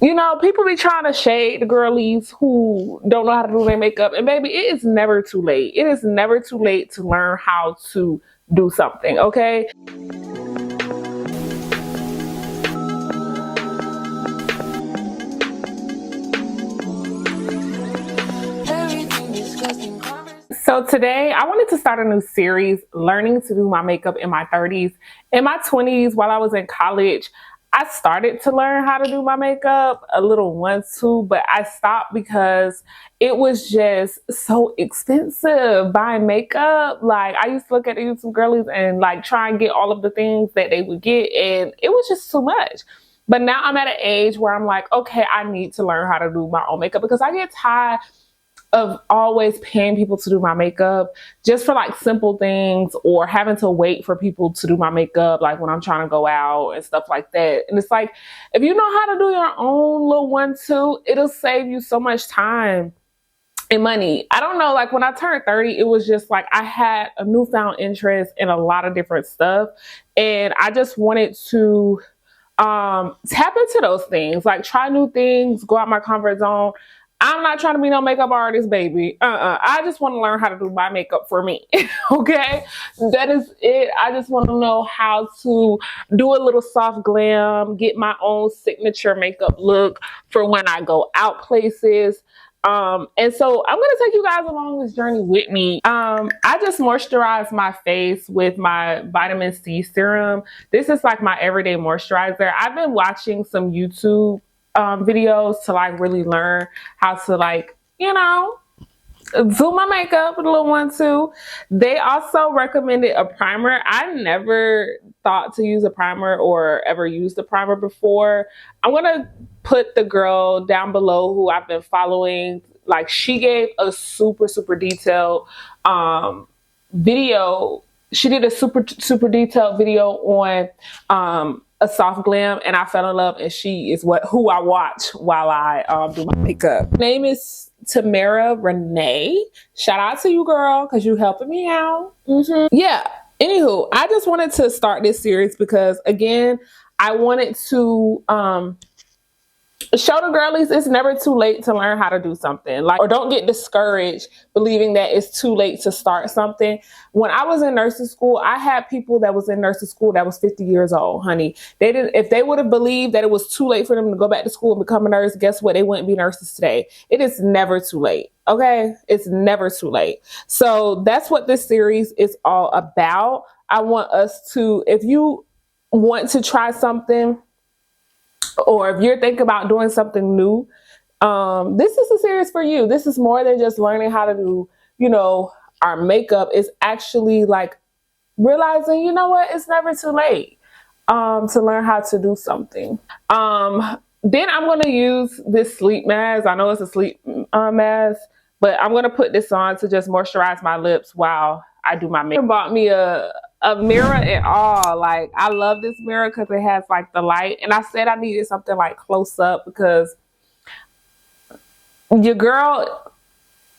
You know, people be trying to shade the girlies who don't know how to do their makeup. And baby, it is never too late. It is never too late to learn how to do something, okay? So today I wanted to start a new series, learning to do my makeup in my 30s. In my 20s, while I was in college, I started to learn how to do my makeup a little once too, but I stopped because it was just so expensive buying makeup. Like I used to look at the YouTube girlies and like try and get all of the things that they would get, and it was just too much. But now I'm at an age where I'm like, okay, I need to learn how to do my own makeup because I get tired of always paying people to do my makeup just for like simple things, or having to wait for people to do my makeup like when I'm trying to go out and stuff like that. And it's like, if you know how to do your own little one too, it'll save you so much time and money. I don't know, like when I turned 30, it was just like I had a newfound interest in a lot of different stuff, and I just wanted to tap into those things, like try new things, go out my comfort zone. I'm not trying to be no makeup artist, baby. I just want to learn how to do my makeup for me. Okay? That is it. I just want to know how to do a little soft glam, get my own signature makeup look for when I go out places. And so I'm going to take you guys along this journey with me. I just moisturize my face with my vitamin C serum. This is like my everyday moisturizer. I've been watching some YouTube videos to like really learn how to, like, you know, do my makeup with a little one too. They also recommended a primer. I never thought to use a primer or ever used a primer before. I'm gonna put the girl down below who I've been following. Like, she gave a super detailed video. She did a super detailed video on a soft glam, and I fell in love, and she is who I watch while I do my makeup. Her name is Tamara Renee. Shout out to you, girl, because you helping me out. Yeah. Anywho, I just wanted to start this series because, again, I wanted to show the girlies it's never too late to learn how to do something. Like, or don't get discouraged believing that it's too late to start something. When I was in nursing school, I had people that was in nursing school that was 50 years old, honey. They didn't, if they would have believed that it was too late for them to go back to school and become a nurse, guess what? They wouldn't be nurses today. It is never too late. Okay? It's never too late. So that's what this series is all about. I want us to, if you want to try something, or if you're thinking about doing something new, this is a series for you. This is more than just learning how to do, you know, our makeup. It's actually like realizing, you know what, it's never too late to learn how to do something. Then I'm going to use this sleep mask. I know it's a sleep mask, but I'm going to put this on to just moisturize my lips while I do my makeup. I bought me a mirror and all. Like, I love this mirror because it has like the light, and I said I needed something like close up because your girl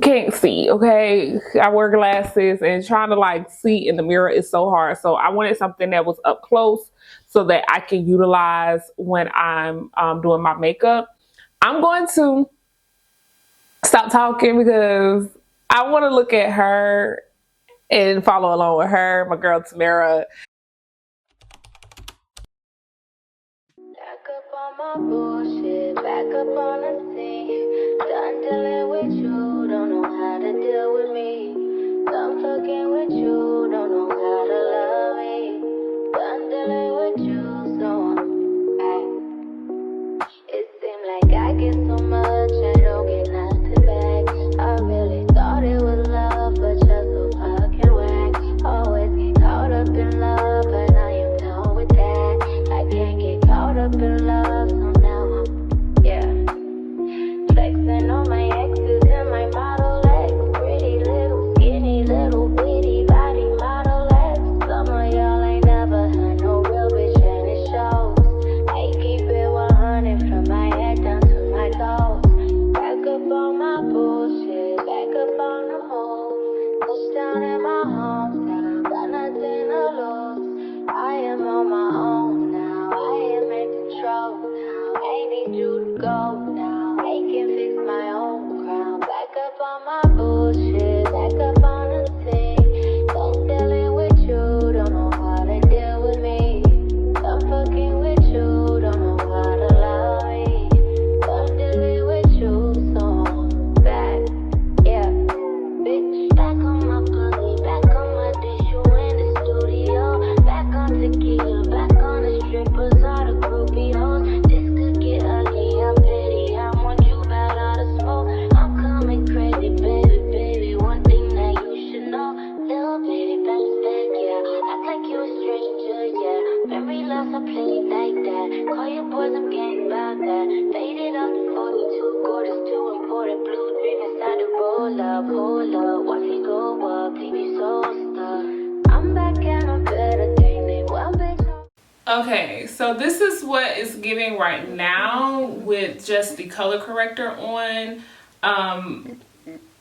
can't see. Okay, I wear glasses, and trying to like see in the mirror is so hard. So I wanted something that was up close so that I can utilize when I'm doing my makeup. I'm going to stop talking because I want to look at her and follow along with her, my girl Tamara. Back up on my bullshit, back up on the scene. Done dealing with you, don't know how to deal with me. Done fucking with you, don't know how to love me. Done dealing with you, so it seemed like I get so much, I don't get nothing back. I really thought it was love, but you're so fucking whack. Always get caught up in love, but I am done with that. I can't get caught up in love, so now I'm, yeah. on my bullshit, back up on the scene. Don't dealing with you, don't know how to deal with me. I'm fucking with you, don't know how to love me. I'm dealing with you, so I'm back, yeah. Bitch, back on my boogie, back on my dish, you in the studio. Back on tequila, back on the strippers, all the groupie hoes. This could get ugly, I'm petty, I want you bad out of smoke. I'm coming crazy, baby, baby, one thing that you should know. Little baby, bounce back, yeah, act like you a stranger, yeah. Memory loss, I play it like that. Call your boys, I'm getting about that. Faded off the 42, gorgeous, too important. Blue dream inside the roll up, hold up. Watch me go up, leave you so stuck. I'm back and I'm better, thing they well, bitch. Okay, so this is what it's giving right now with just the color corrector on.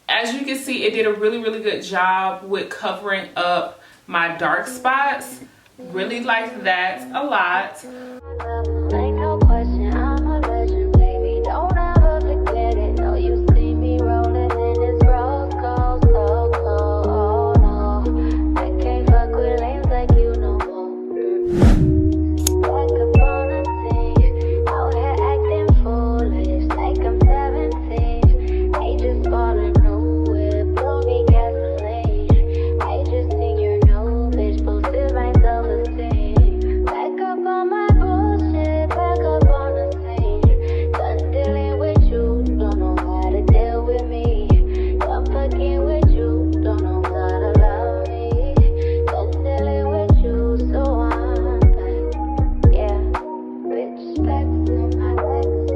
As you can see, it did a really, really good job with covering up my dark spots. Really like that a lot. Ain't no question, I'm a legend, baby. Don't ever forget it. No, you see me rolling in this rose gold, so cold. Oh no, I can't fuck with lames like you no more. Back up on the scene, out here acting foolish, like I'm 17. I just bought a new whip, blow me gasoline. I just think you're new, bitch, boosted my self-esteem. Back up on my bullshit, back up on the scene. Done dealing with you, don't know how to deal with me. Done fucking with you, don't know how to love me. Done dealing with you, so I'm back, yeah. Bitch, flex on my legs,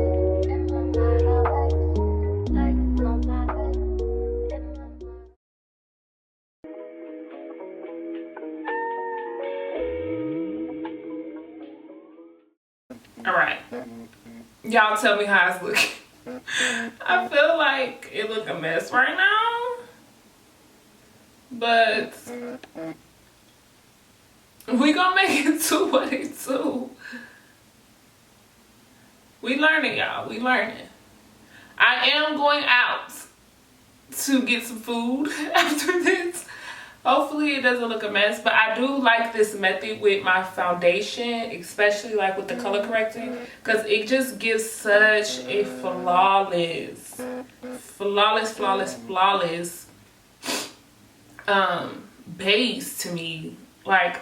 in my mind, I'll flex on my legs, in my mind. All right, y'all tell me how it's looking. I feel like it look a mess right now, but we gonna make it to what it do. We learning, y'all. We learning. I am going out to get some food after this. Hopefully it doesn't look a mess, but I do like this method with my foundation, especially like with the color correcting, because it just gives such a flawless base to me. Like,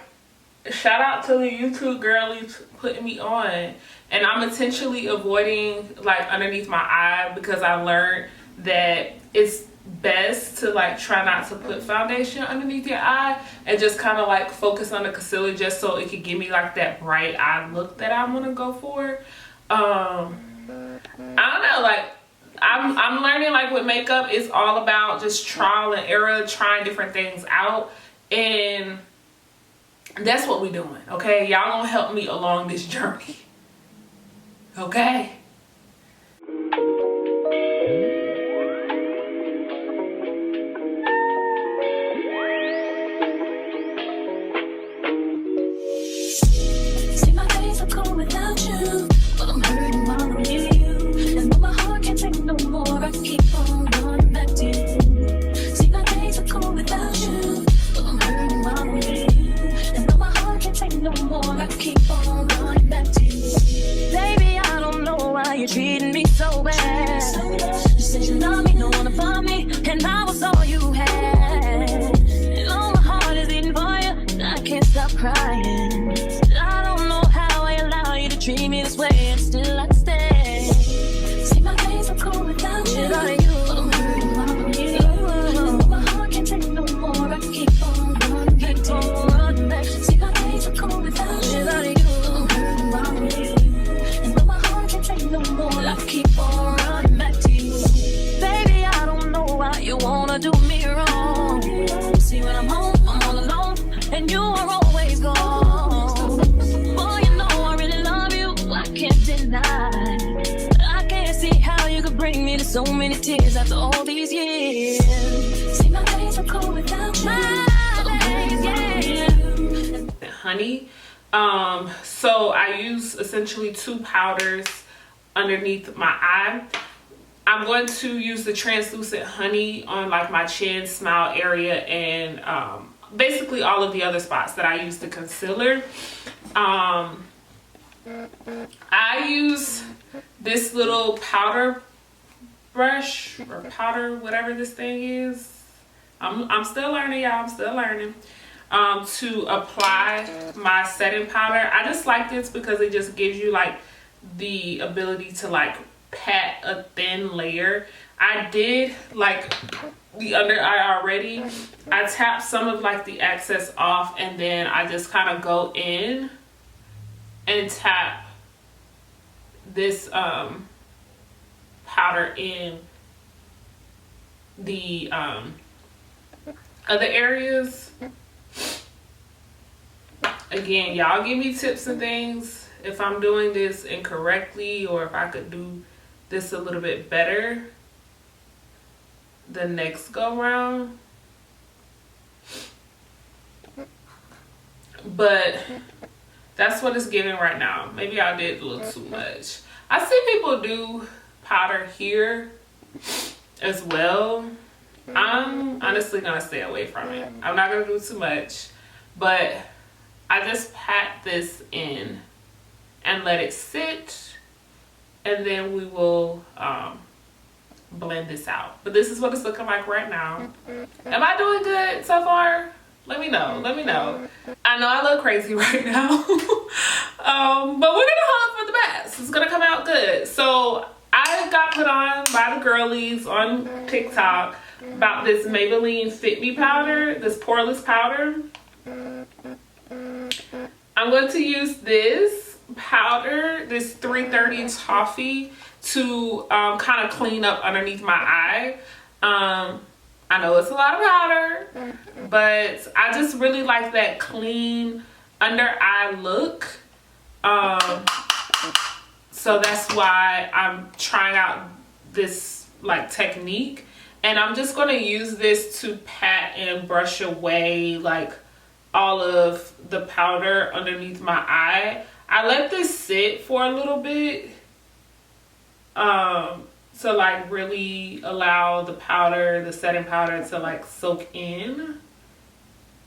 shout out to the YouTube girlies putting me on. And I'm intentionally avoiding like underneath my eye because I learned that it's best to like try not to put foundation underneath your eye and just kind of like focus on the concealer just so it could give me like that bright eye look that I want to go for. I don't know, like I'm learning like with makeup, it's all about just trial and error, trying different things out, and that's what we doing. Okay, y'all gonna help me along this journey, okay? See my days are cold without you, but I'm hurting while I'm near you. And though my heart can't take no more, I keep on running back to you. See my days are cold without you, but I'm hurting while I'm near you. And though my heart can't take no more, I keep on running back to you. Baby, I don't know why you're treating me so bad. You said you love me, no one above me, and I was all you had. And all my heart is beating for you, I can't stop crying. I don't know how I allow you to treat me this way, and still I stay. See my days are cold without you, but I'm hurting while I'm near you. And my heart can't take no more, I keep on running back to you. See my days are cold without you, but I'm hurting while I'm near you. And though my heart can't take no more, I keep on running back to you. Baby, I don't know why you wanna do me wrong. See when I'm home, I'm all alone, and you are always gone. Boy, you know I really love you, I can't deny. I can't see how you could bring me to so many tears after all these years. See my days are cold without you. Honey, so I use essentially two powders underneath my eye. I'm going to use the translucent honey on like my chin, smile area, and basically all of the other spots that I use the concealer. I use this little powder brush or powder, whatever this thing is. I'm still learning, y'all. I'm still learning. To apply my setting powder. I just like this because it just gives you like the ability to like pat a thin layer. I did like the under eye already. I tapped some of like the excess off, and then I just kind of go in and tap this powder in the other areas. Again, y'all give me tips and things if I'm doing this incorrectly, or if I could do this a little bit better the next go round. But that's what it's giving right now. Maybe I did a little too much. I see people do powder here as well. I'm honestly gonna stay away from it. I'm not gonna do too much, but I just pat this in and let it sit, and then we will blend this out. But this is what it's looking like right now. Am I doing good so far? Let me know. Let me know. I know I look crazy right now, but we're gonna hope for the best. It's gonna come out good. So I got put on by the girlies on TikTok about this Maybelline Fit Me powder, this poreless powder. I'm going to use this powder, this 330 Toffee, to kind of clean up underneath my eye. I know it's a lot of powder, but I just really like that clean under eye look. So that's why I'm trying out this like technique, and I'm just going to use this to pat and brush away like all of the powder underneath my eye. I let this sit for a little bit to like really allow the powder, the setting powder, to like soak in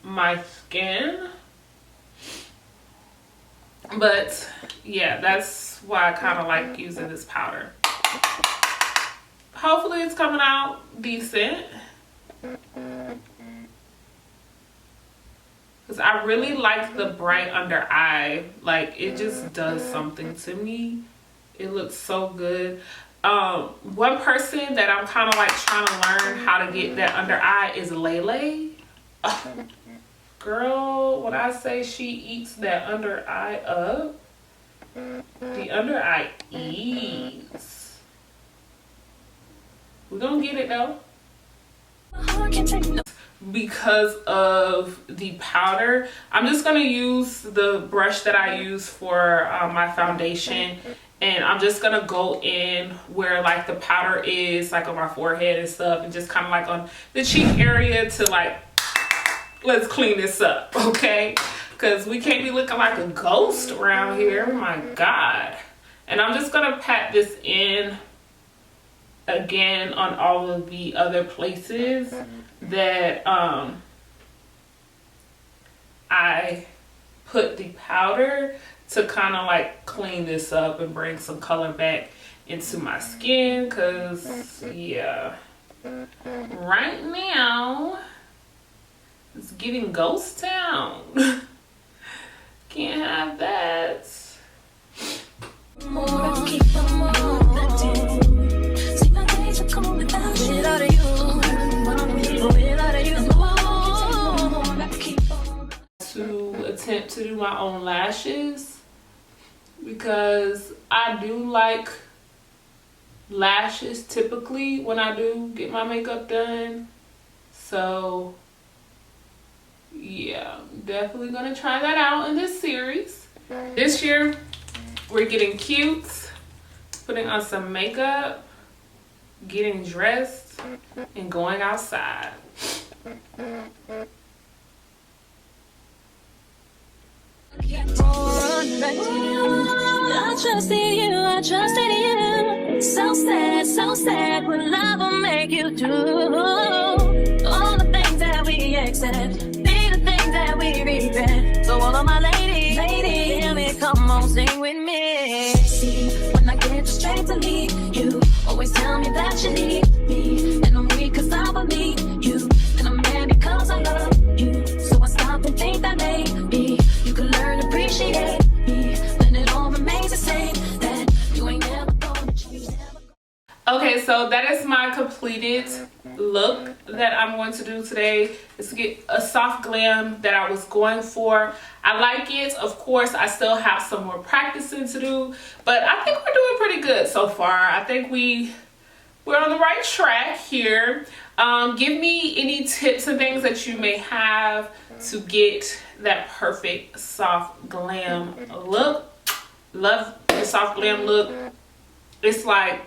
my skin. But yeah, that's why I kind of like using this powder. Hopefully it's coming out decent, because I really like the bright under eye. Like, it just does something to me. It looks so good. One person that I'm kind of like trying to learn how to get that under eye is Lele. Girl, when I say she eats that under eye up, the under eye eats. We're gonna get it though. Because of the powder, I'm just gonna use the brush that I use for my foundation, and I'm just gonna go in where like the powder is, like on my forehead and stuff, and just kind of like on the cheek area to like, let's clean this up, okay? Because we can't be looking like a ghost around here. Oh my God. And I'm just gonna pat this in again on all of the other places that I put the powder to kind of like clean this up and bring some color back into my skin. Because yeah, right now it's giving ghost town. Can't have that. To attempt to do my own lashes, because I do like lashes typically when I do get my makeup done. So yeah, definitely gonna try that out in this series. This year we're getting cute, putting on some makeup, getting dressed, and going outside. I trusted you, so sad. it's so sad what love will make you do. All the things that we accept, be the things that we regret. So all of my ladies, hear me, come on, sing with me. See, when I get the strength to leave you, always tell me that you need me. And I'm weak cause I believe you, and I'm mad because I love you. So I stop and think that maybe you can learn to appreciate me when it all remains the same, that you ain't never gonna change. Okay, so that is my completed look that I'm going to do today. Is to get a soft glam that I was going for. I like it. Of course, I still have some more practicing to do, but I think we're doing pretty good so far. I think we're on the right track here. Give me any tips and things that you may have to get that perfect soft glam look. Love the soft glam look. It's like,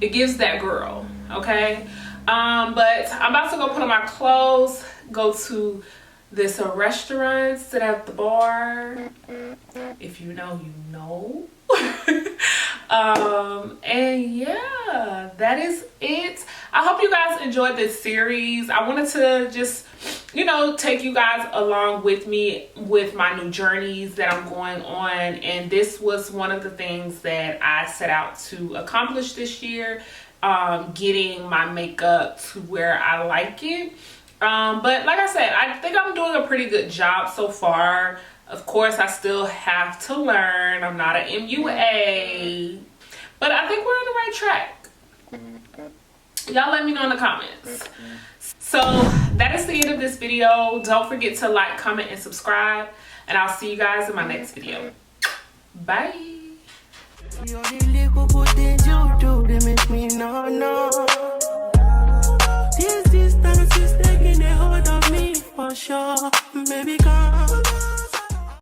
it gives that girl, okay? But I'm about to go put on my clothes, go to this restaurant, sit at the bar. If you know, you know. And yeah, that is it. I hope you guys enjoyed this series. I wanted to just, you know, take you guys along with me with my new journeys that I'm going on. And this was one of the things that I set out to accomplish this year, getting my makeup to where I like it. But like I said, I think I'm doing a pretty good job so far. Of course, I still have to learn. I'm not an MUA, but I think we're on the right track. Y'all let me know in the comments. So that is the end of this video. Don't forget to like, comment, and subscribe, and I'll see you guys in my next video. Bye. This distance is taking a hold of me for sure. Baby, come